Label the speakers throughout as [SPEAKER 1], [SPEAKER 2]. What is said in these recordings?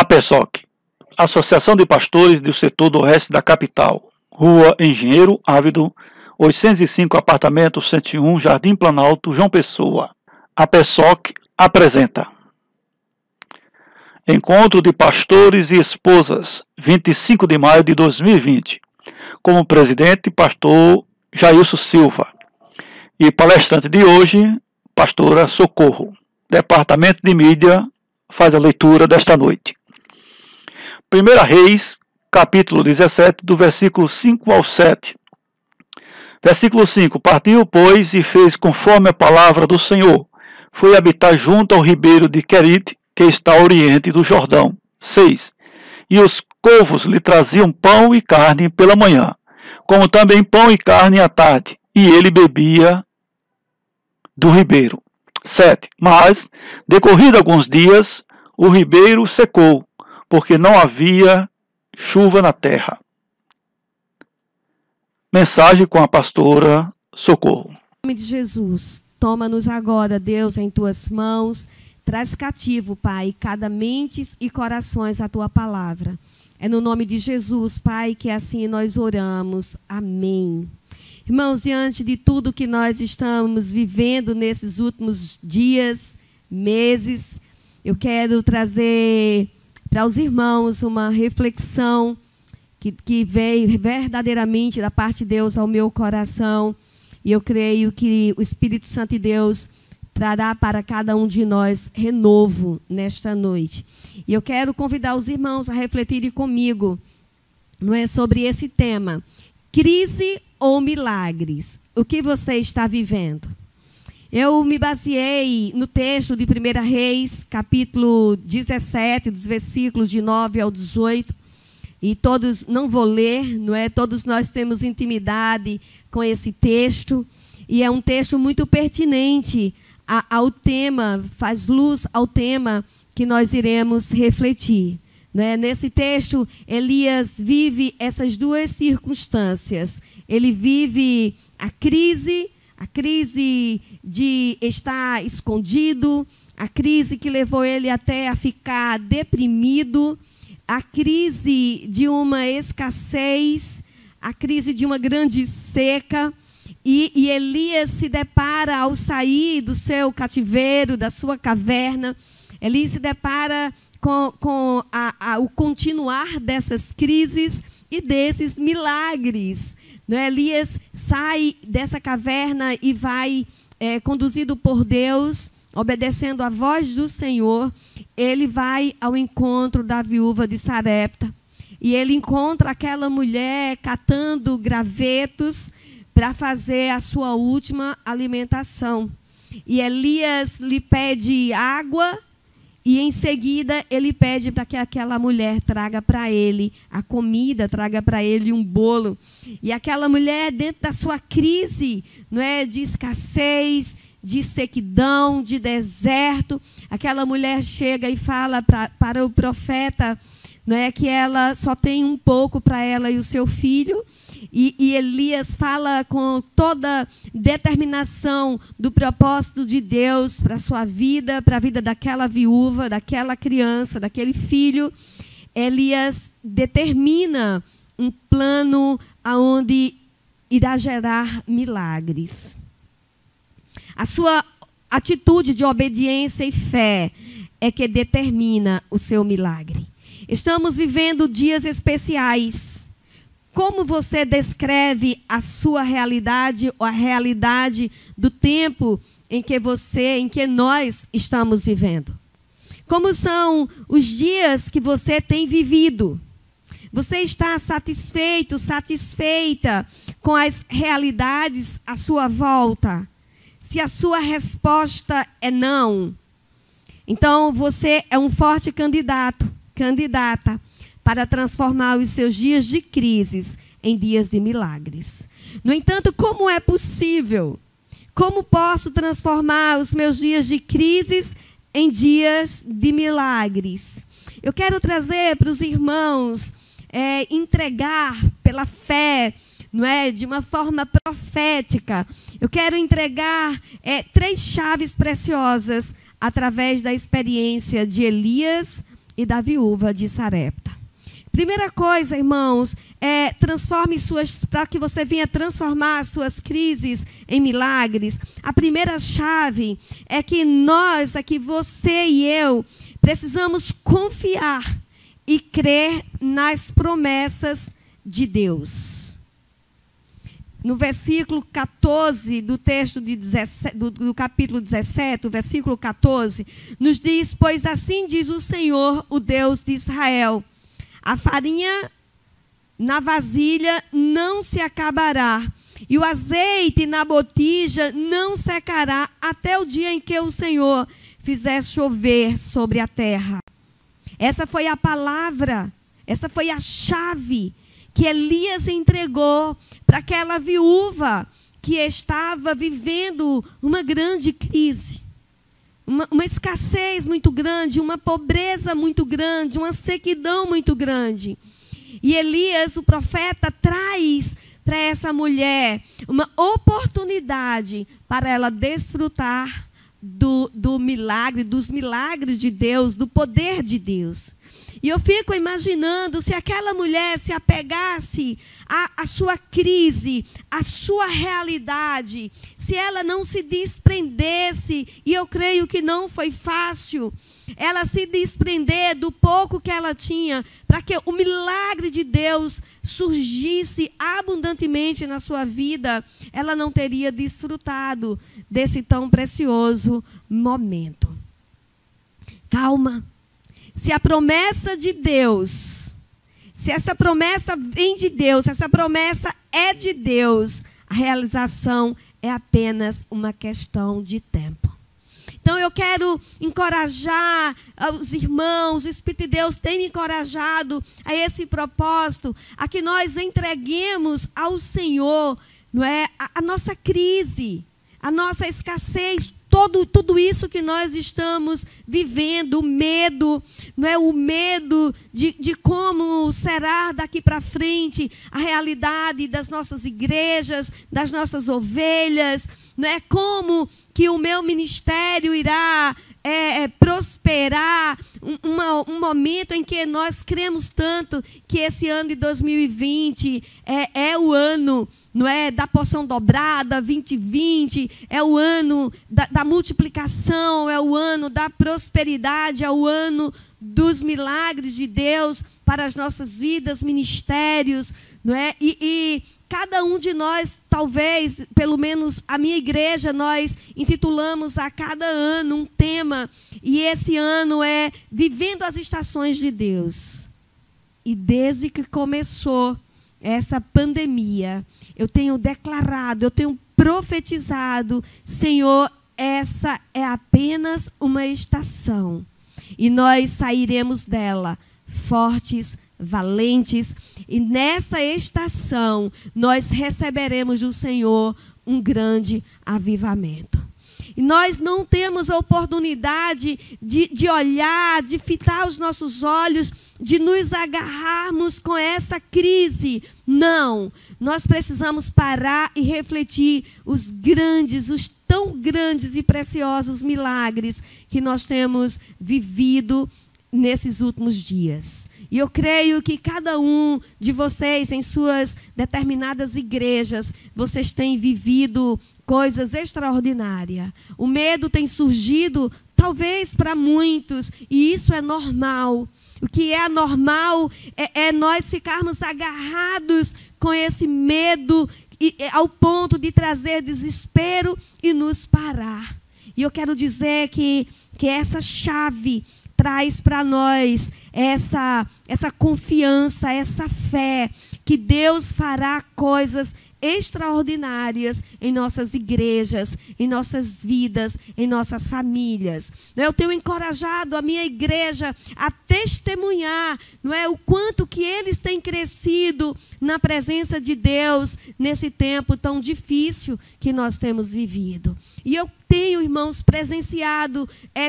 [SPEAKER 1] APESOC, Associação de Pastores do Setor do Oeste da Capital, Rua Engenheiro Ávido, 805, apartamento 101, Jardim Planalto, João Pessoa. APESOC apresenta Encontro de Pastores e Esposas, 25 de maio de 2020. Como presidente, pastor Jailson Silva. E palestrante de hoje, pastora Socorro. Departamento de Mídia faz a leitura desta noite. 1 Reis, capítulo 17, do versículo 5 ao 7. Versículo 5. Partiu, pois, e fez conforme a palavra do Senhor. Foi habitar junto ao ribeiro de Querite, que está ao oriente do Jordão. 6. E os corvos lhe traziam pão e carne pela manhã, como também pão e carne à tarde, e ele bebia do ribeiro. 7. Mas, decorrido alguns dias, o ribeiro secou, porque não havia chuva na terra. Mensagem com a pastora Socorro.
[SPEAKER 2] Em nome de Jesus, toma-nos agora, Deus, em tuas mãos. Traz cativo, Pai, cada mente e corações a tua palavra. É no nome de Jesus, Pai, que assim nós oramos. Amém. Irmãos, diante de tudo que nós estamos vivendo nesses últimos dias, meses, eu quero trazer para os irmãos uma reflexão que veio verdadeiramente da parte de Deus ao meu coração. E eu creio que o Espírito Santo de Deus trará para cada um de nós renovo nesta noite. E eu quero convidar os irmãos a refletirem comigo, não é, sobre esse tema. Crise ou milagres? O que você está vivendo? Eu me baseei no texto de 1 Reis, capítulo 17, dos versículos de 9 ao 18. E todos, não vou ler, não é? Todos nós temos intimidade com esse texto. E é um texto muito pertinente ao tema, faz luz ao tema que nós iremos refletir. Né? Nesse texto, Elias vive essas duas circunstâncias. Ele vive a crise de estar escondido, a crise que levou ele até a ficar deprimido, a crise de uma escassez, a crise de uma grande seca. E Elias se depara, ao sair do seu cativeiro, da sua caverna, ele se depara com o continuar dessas crises e desses milagres. Né? Elias sai dessa caverna e vai, conduzido por Deus, obedecendo à voz do Senhor, ele vai ao encontro da viúva de Sarepta. E ele encontra aquela mulher catando gravetos para fazer a sua última alimentação. E Elias lhe pede água e, em seguida, ele pede para que aquela mulher traga para ele a comida, traga para ele um bolo. E aquela mulher, dentro da sua crise, não é, de escassez, de sequidão, de deserto, aquela mulher chega e fala para o profeta, não é, que ela só tem um pouco para ela e o seu filho. E Elias fala com toda determinação do propósito de Deus para a sua vida, para a vida daquela viúva, daquela criança, daquele filho. Elias determina um plano onde irá gerar milagres. A sua atitude de obediência e fé é que determina o seu milagre. Estamos vivendo dias especiais. Como você descreve a sua realidade ou a realidade do tempo em que nós estamos vivendo? Como são os dias que você tem vivido? Você está satisfeito, satisfeita com as realidades à sua volta? Se a sua resposta é não, então você é um forte candidata para transformar os seus dias de crises em dias de milagres. No entanto, como é possível? Como posso transformar os meus dias de crises em dias de milagres? Eu quero trazer para os irmãos, entregar pela fé, não é, de uma forma profética. Eu quero entregar 3 chaves preciosas através da experiência de Elias e da viúva de Sarepta. Primeira coisa, irmãos, para que você venha transformar as suas crises em milagres. A primeira chave é que você e eu, precisamos confiar e crer nas promessas de Deus. No versículo 14 do texto do capítulo 17, o versículo 14, nos diz: pois assim diz o Senhor, o Deus de Israel, a farinha na vasilha não se acabará, e o azeite na botija não secará, até o dia em que o Senhor fizer chover sobre a terra. Essa foi a palavra, essa foi a chave que Elias entregou para aquela viúva que estava vivendo uma grande crise. Uma escassez muito grande, uma pobreza muito grande, uma sequidão muito grande. E Elias, o profeta, traz para essa mulher uma oportunidade para ela desfrutar do milagre, dos milagres de Deus, do poder de Deus. E eu fico imaginando se aquela mulher se apegasse à sua crise, à sua realidade, se ela não se desprendesse, e eu creio que não foi fácil, ela se desprender do pouco que ela tinha, para que o milagre de Deus surgisse abundantemente na sua vida, ela não teria desfrutado desse tão precioso momento. Calma. Se a promessa de Deus, se essa promessa vem de Deus, se essa promessa é de Deus, a realização é apenas uma questão de tempo. Então eu quero encorajar os irmãos, o Espírito de Deus tem me encorajado a esse propósito, a que nós entreguemos ao Senhor, não é, a nossa crise, a nossa escassez, tudo isso que nós estamos vivendo, o medo, não é? O medo de como será daqui para frente a realidade das nossas igrejas, das nossas ovelhas, não é? Como que o meu ministério irá prosperar, um momento em que nós cremos tanto que esse ano de 2020 é o ano, não é, da porção dobrada, 2020, é o ano da multiplicação, é o ano da prosperidade, é o ano dos milagres de Deus para as nossas vidas, ministérios, não é? E cada um de nós, talvez, pelo menos a minha igreja, nós intitulamos a cada ano um tema, e esse ano é Vivendo as Estações de Deus. E desde que começou essa pandemia, eu tenho declarado, eu tenho profetizado, Senhor, essa é apenas uma estação, e nós sairemos dela fortes, valentes, e nessa estação nós receberemos do Senhor um grande avivamento. E nós não temos a oportunidade de olhar, de fitar os nossos olhos, de nos agarrarmos com essa crise. Não, nós precisamos parar e refletir os tão grandes e preciosos milagres que nós temos vivido nesses últimos dias. E eu creio que cada um de vocês, em suas determinadas igrejas, vocês têm vivido coisas extraordinárias. O medo tem surgido, talvez para muitos, e isso é normal. O que é anormal é nós ficarmos agarrados com esse medo, ao ponto de trazer desespero e nos parar. E eu quero dizer que essa chave traz para nós essa confiança, essa fé, que Deus fará coisas extraordinárias em nossas igrejas, em nossas vidas, em nossas famílias. Eu tenho encorajado a minha igreja a testemunhar, não é, o quanto que eles têm crescido na presença de Deus nesse tempo tão difícil que nós temos vivido. E eu tenho, irmãos, presenciado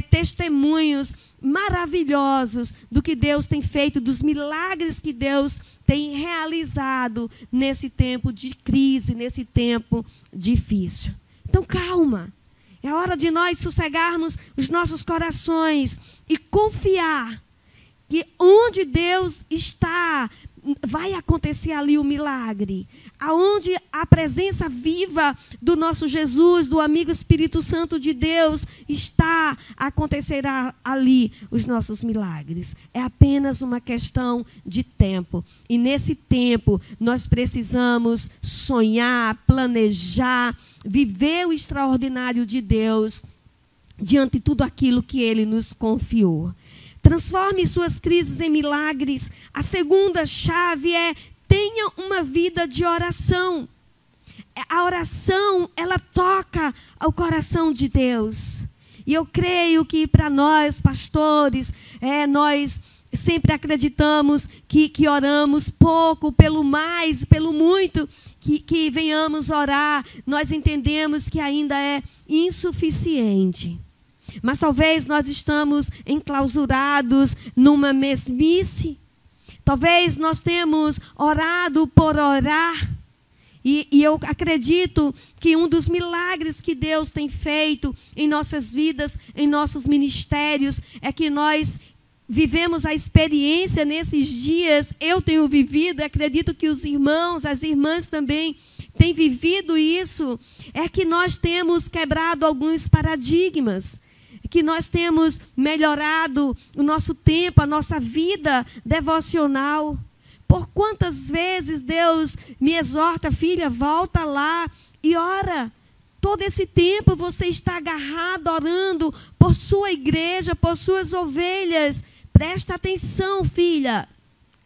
[SPEAKER 2] testemunhos maravilhosos do que Deus tem feito, dos milagres que Deus tem realizado nesse tempo de crise, nesse tempo difícil. Então, calma. É hora de nós sossegarmos os nossos corações e confiar que onde Deus está, vai acontecer ali o milagre. Aonde a presença viva do nosso Jesus, do amigo Espírito Santo de Deus está, acontecerá ali os nossos milagres. É apenas uma questão de tempo. E nesse tempo nós precisamos sonhar, planejar, viver o extraordinário de Deus diante de tudo aquilo que Ele nos confiou. Transforme suas crises em milagres. A segunda chave é: tenha uma vida de oração. A oração, ela toca ao coração de Deus. E eu creio que para nós, pastores, nós sempre acreditamos que oramos pouco, pelo mais, pelo muito que venhamos orar. Nós entendemos que ainda é insuficiente. Mas talvez nós estamos enclausurados numa mesmice. Talvez nós temos orado por orar. E eu acredito que um dos milagres que Deus tem feito em nossas vidas, em nossos ministérios, é que nós vivemos a experiência nesses dias. Eu tenho vivido, acredito que os irmãos, as irmãs também têm vivido isso. É que nós temos quebrado alguns paradigmas, que nós temos melhorado o nosso tempo, a nossa vida devocional. Por quantas vezes Deus me exorta: filha, volta lá e ora. Todo esse tempo você está agarrado, orando por sua igreja, por suas ovelhas. Presta atenção, filha.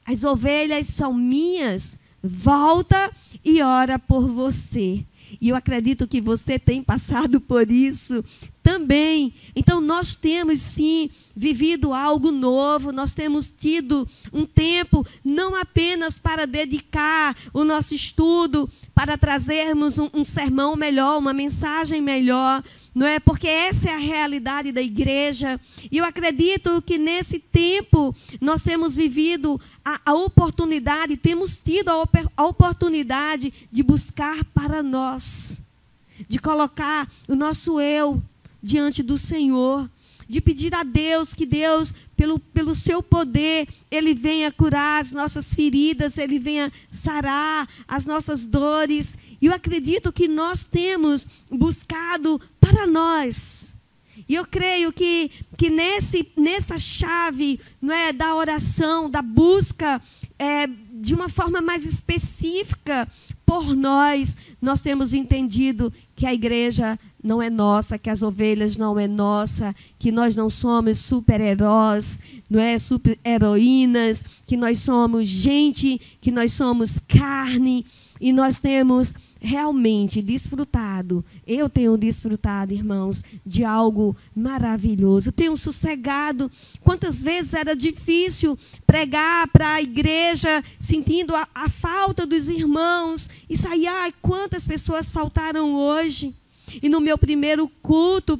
[SPEAKER 2] As ovelhas são minhas. Volta e ora por você. E eu acredito que você tem passado por isso também. Então, nós temos, sim, vivido algo novo. Nós temos tido um tempo não apenas para dedicar o nosso estudo, para trazermos um sermão melhor, uma mensagem melhor, não é? Porque essa é a realidade da igreja. E eu acredito que nesse tempo nós temos vivido a oportunidade, temos tido a oportunidade de buscar para nós, de colocar o nosso eu diante do Senhor, de pedir a Deus que Deus, pelo seu poder, Ele venha curar as nossas feridas, Ele venha sarar as nossas dores. E eu acredito que nós temos buscado para nós. E eu creio que nessa chave, não é, da oração, da busca, de uma forma mais específica por nós temos entendido que a igreja não é nossa, que as ovelhas não é nossa, que nós não somos super-heróis, não é, super-heroínas, que nós somos gente, que nós somos carne, e nós temos realmente desfrutado, eu tenho desfrutado, irmãos, de algo maravilhoso. Tenho sossegado. Quantas vezes era difícil pregar para a igreja, sentindo a falta dos irmãos, e sair, quantas pessoas faltaram hoje. E no meu primeiro culto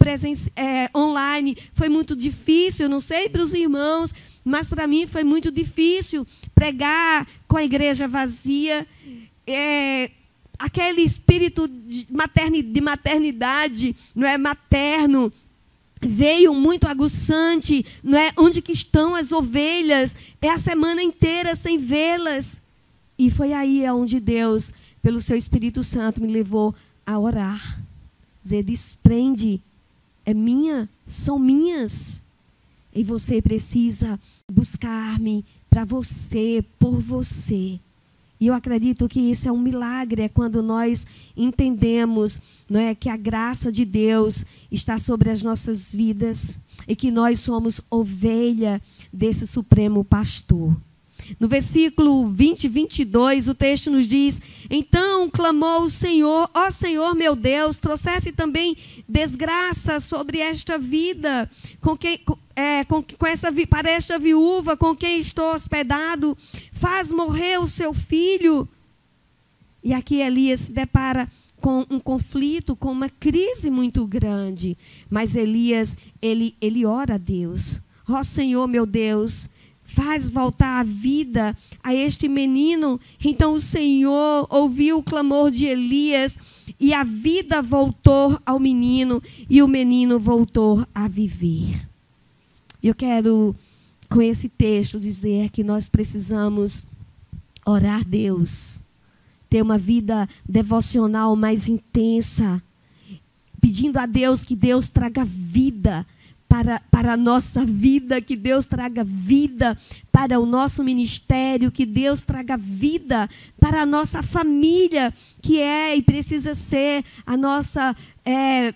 [SPEAKER 2] online foi muito difícil, não sei para os irmãos, mas para mim foi muito difícil pregar com a igreja vazia. Aquele espírito de maternidade, não é, materno, veio muito aguçante, não é? Onde que estão as ovelhas? É a semana inteira sem vê-las. E foi aí onde Deus, pelo seu Espírito Santo, me levou a orar. Dizer, desprende, é minha, são minhas. E você precisa buscar-me para você, por você. E eu acredito que isso é um milagre, é quando nós entendemos, não é, que a graça de Deus está sobre as nossas vidas e que nós somos ovelha desse Supremo Pastor. No versículo 20 e 22, o texto nos diz: então clamou o Senhor: ó Senhor meu Deus, trouxesse também desgraça sobre esta vida, para esta viúva com quem estou hospedado, faz morrer o seu filho. E aqui Elias se depara com um conflito, com uma crise muito grande. Mas Elias, ele ora a Deus: ó Senhor meu Deus, faz voltar a vida a este menino. Então o Senhor ouviu o clamor de Elias e a vida voltou ao menino e o menino voltou a viver. Eu quero com esse texto, dizer que nós precisamos orar Deus, ter uma vida devocional mais intensa, pedindo a Deus que Deus traga vida para a nossa vida, que Deus traga vida para o nosso ministério, que Deus traga vida para a nossa família, que é e precisa ser a nossa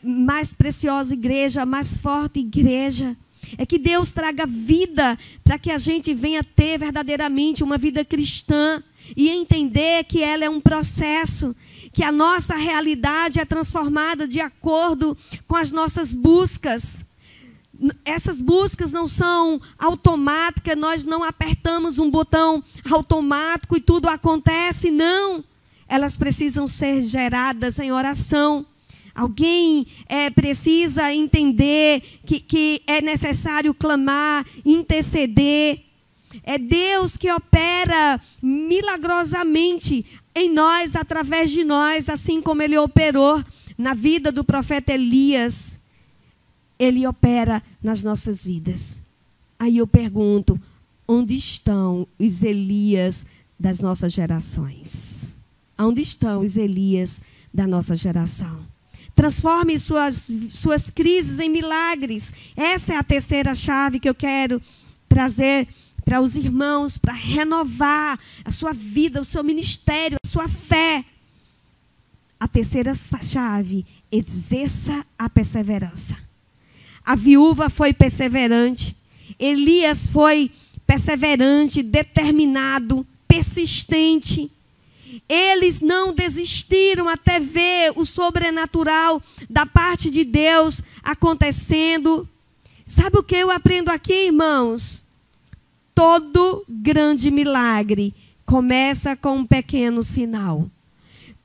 [SPEAKER 2] mais preciosa igreja, a mais forte igreja. É que Deus traga vida para que a gente venha ter verdadeiramente uma vida cristã e entender que ela é um processo, que a nossa realidade é transformada de acordo com as nossas buscas. Essas buscas não são automáticas, nós não apertamos um botão automático e tudo acontece, não. Elas precisam ser geradas em oração. Alguém precisa entender que é necessário clamar, interceder. É Deus que opera milagrosamente em nós, através de nós, assim como Ele operou na vida do profeta Elias. Ele opera nas nossas vidas. Aí eu pergunto, onde estão os Elias das nossas gerações? Onde estão os Elias da nossa geração? Transforme suas crises em milagres. Essa é a terceira chave que eu quero trazer para os irmãos, para renovar a sua vida, o seu ministério, a sua fé. A terceira chave, exerça a perseverança. A viúva foi perseverante. Elias foi perseverante, determinado, persistente. Eles não desistiram até ver o sobrenatural da parte de Deus acontecendo. Sabe o que eu aprendo aqui, irmãos? Todo grande milagre começa com um pequeno sinal.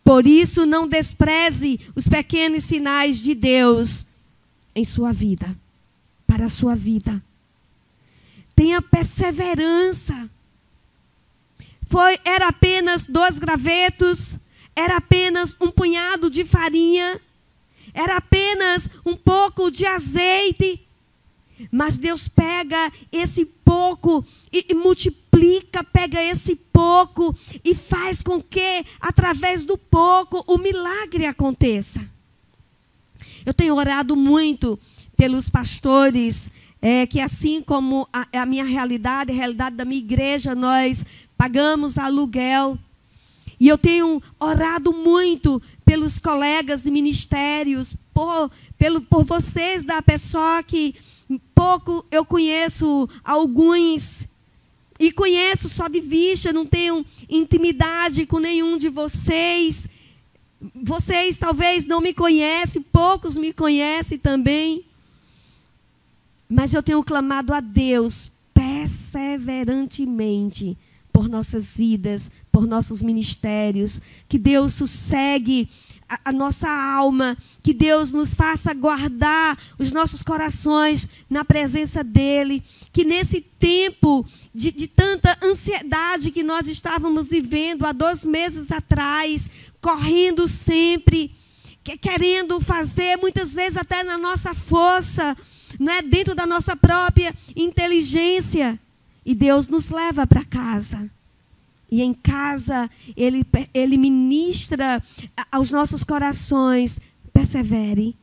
[SPEAKER 2] Por isso, não despreze os pequenos sinais de Deus em sua vida, para a sua vida. Tenha perseverança. Era apenas 2 gravetos, era apenas um punhado de farinha, era apenas um pouco de azeite. Mas Deus pega esse pouco e multiplica, pega esse pouco e faz com que, através do pouco, o milagre aconteça. Eu tenho orado muito pelos pastores, que assim como a minha realidade, a realidade da minha igreja, nós pagamos aluguel. E eu tenho orado muito pelos colegas de ministérios, por vocês da pessoa que pouco eu conheço alguns, e conheço só de vista, não tenho intimidade com nenhum de vocês. Vocês talvez não me conhecem, poucos me conhecem também. Mas eu tenho clamado a Deus perseverantemente por nossas vidas, por nossos ministérios. Que Deus sossegue a nossa alma, que Deus nos faça guardar os nossos corações na presença dEle. Que nesse tempo de tanta ansiedade que nós estávamos vivendo há 2 meses atrás, correndo sempre, querendo fazer, muitas vezes até na nossa força, não é, dentro da nossa própria inteligência. E Deus nos leva para casa. E em casa, Ele ministra aos nossos corações. Persevere.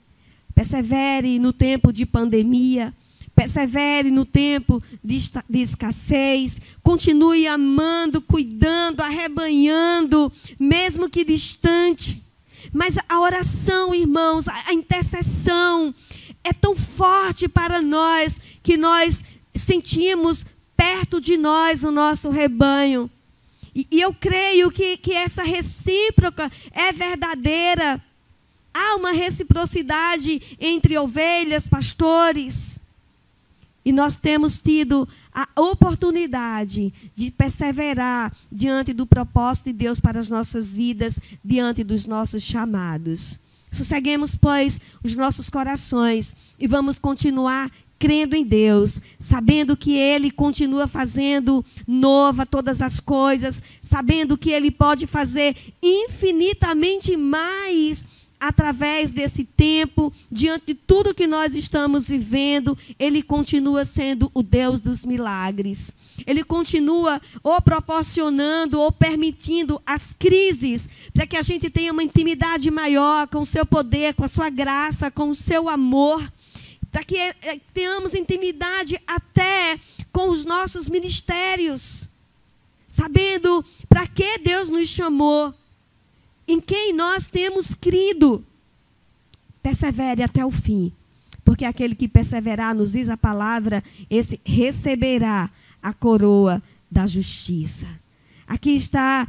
[SPEAKER 2] Persevere no tempo de pandemia. Persevere no tempo de escassez. Continue amando, cuidando, arrebanhando, mesmo que distante. Mas a oração, irmãos, a intercessão é tão forte para nós que nós sentimos perto de nós o nosso rebanho. E eu creio que essa recíproca é verdadeira. Há uma reciprocidade entre ovelhas, pastores. E nós temos tido a oportunidade de perseverar diante do propósito de Deus para as nossas vidas, diante dos nossos chamados. Sosseguemos, pois, os nossos corações e vamos continuar crendo em Deus, sabendo que Ele continua fazendo nova todas as coisas, sabendo que Ele pode fazer infinitamente mais através desse tempo, diante de tudo que nós estamos vivendo, Ele continua sendo o Deus dos milagres. Ele continua ou proporcionando ou permitindo as crises para que a gente tenha uma intimidade maior com o seu poder, com a sua graça, com o seu amor, para que tenhamos intimidade até com os nossos ministérios, sabendo para que Deus nos chamou, em quem nós temos crido. Persevere até o fim, porque aquele que perseverar, nos diz a palavra, esse receberá a coroa da justiça. Aqui está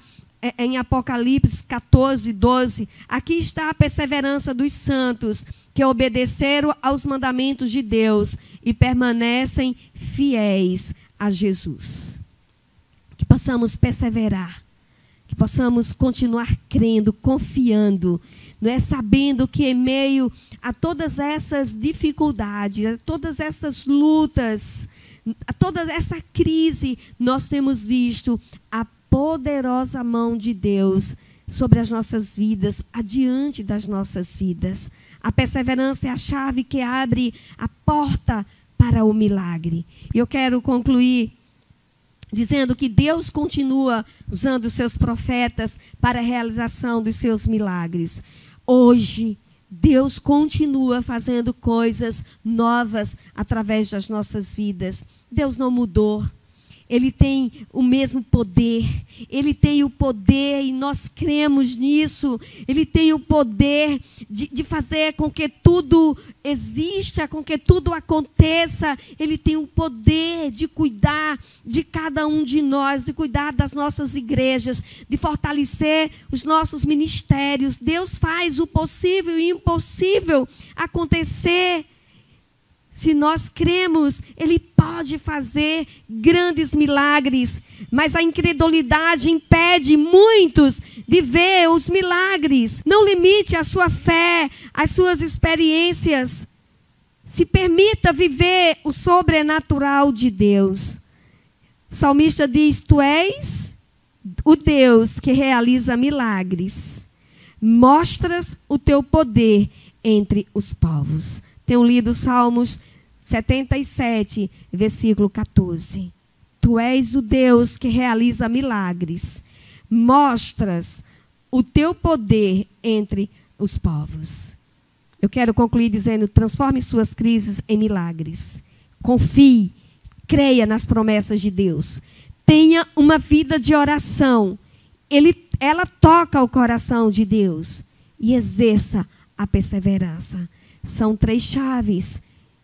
[SPEAKER 2] em Apocalipse 14, 12, aqui está a perseverança dos santos, que obedeceram aos mandamentos de Deus e permanecem fiéis a Jesus. Que possamos perseverar, que possamos continuar crendo, confiando, não é, sabendo que em meio a todas essas dificuldades, a todas essas lutas, a toda essa crise, nós temos visto a poderosa mão de Deus sobre as nossas vidas, adiante das nossas vidas. A perseverança é a chave que abre a porta para o milagre. E eu quero concluir dizendo que Deus continua usando os seus profetas para a realização dos seus milagres. Hoje, Deus continua fazendo coisas novas através das nossas vidas. Deus não mudou. Ele tem o mesmo poder. Ele tem o poder, e nós cremos nisso. Ele tem o poder de fazer com que tudo exista, com que tudo aconteça. Ele tem o poder de cuidar de cada um de nós, de cuidar das nossas igrejas, de fortalecer os nossos ministérios. Deus faz o possível e o impossível acontecer. Se nós cremos, Ele pode fazer grandes milagres, mas a incredulidade impede muitos de ver os milagres. Não limite a sua fé, as suas experiências. Se permita viver o sobrenatural de Deus. O salmista diz: Tu és o Deus que realiza milagres. Mostras o teu poder entre os povos. Tenho lido Salmos 77, versículo 14. Tu és o Deus que realiza milagres. Mostras o teu poder entre os povos. Eu quero concluir dizendo: transforme suas crises em milagres. Confie, creia nas promessas de Deus. Tenha uma vida de oração. Ela toca o coração de Deus. E exerça a perseverança. São 3 chaves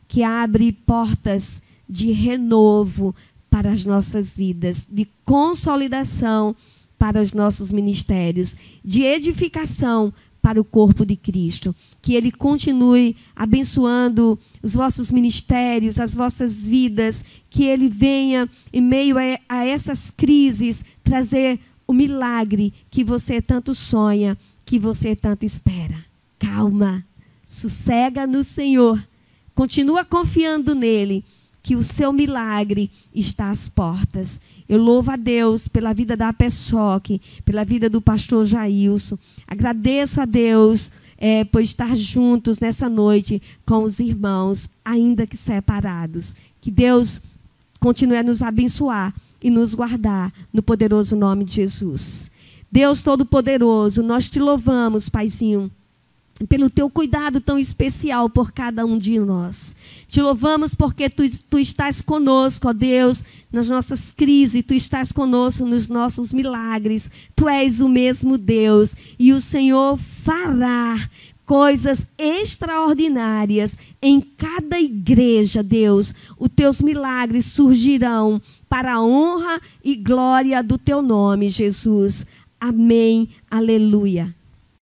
[SPEAKER 2] que abrem portas de renovo para as nossas vidas, de consolidação para os nossos ministérios, de edificação para o corpo de Cristo. Que Ele continue abençoando os vossos ministérios, as vossas vidas, que Ele venha, em meio a essas crises, trazer o milagre que você tanto sonha, que você tanto espera. Calma. Sossega no Senhor, continua confiando nele, que o seu milagre está às portas. Eu louvo a Deus pela vida da APESOC, pela vida do pastor Jailson. Agradeço a Deus por estar juntos nessa noite com os irmãos, ainda que separados. Que Deus continue a nos abençoar e nos guardar no poderoso nome de Jesus. Deus Todo-Poderoso, nós te louvamos, Paizinho, pelo teu cuidado tão especial por cada um de nós. Te louvamos porque tu estás conosco, ó Deus, nas nossas crises, tu estás conosco nos nossos milagres. Tu és o mesmo Deus e o Senhor fará coisas extraordinárias em cada igreja, Deus. Os teus milagres surgirão para a honra e glória do teu nome, Jesus. Amém. Aleluia.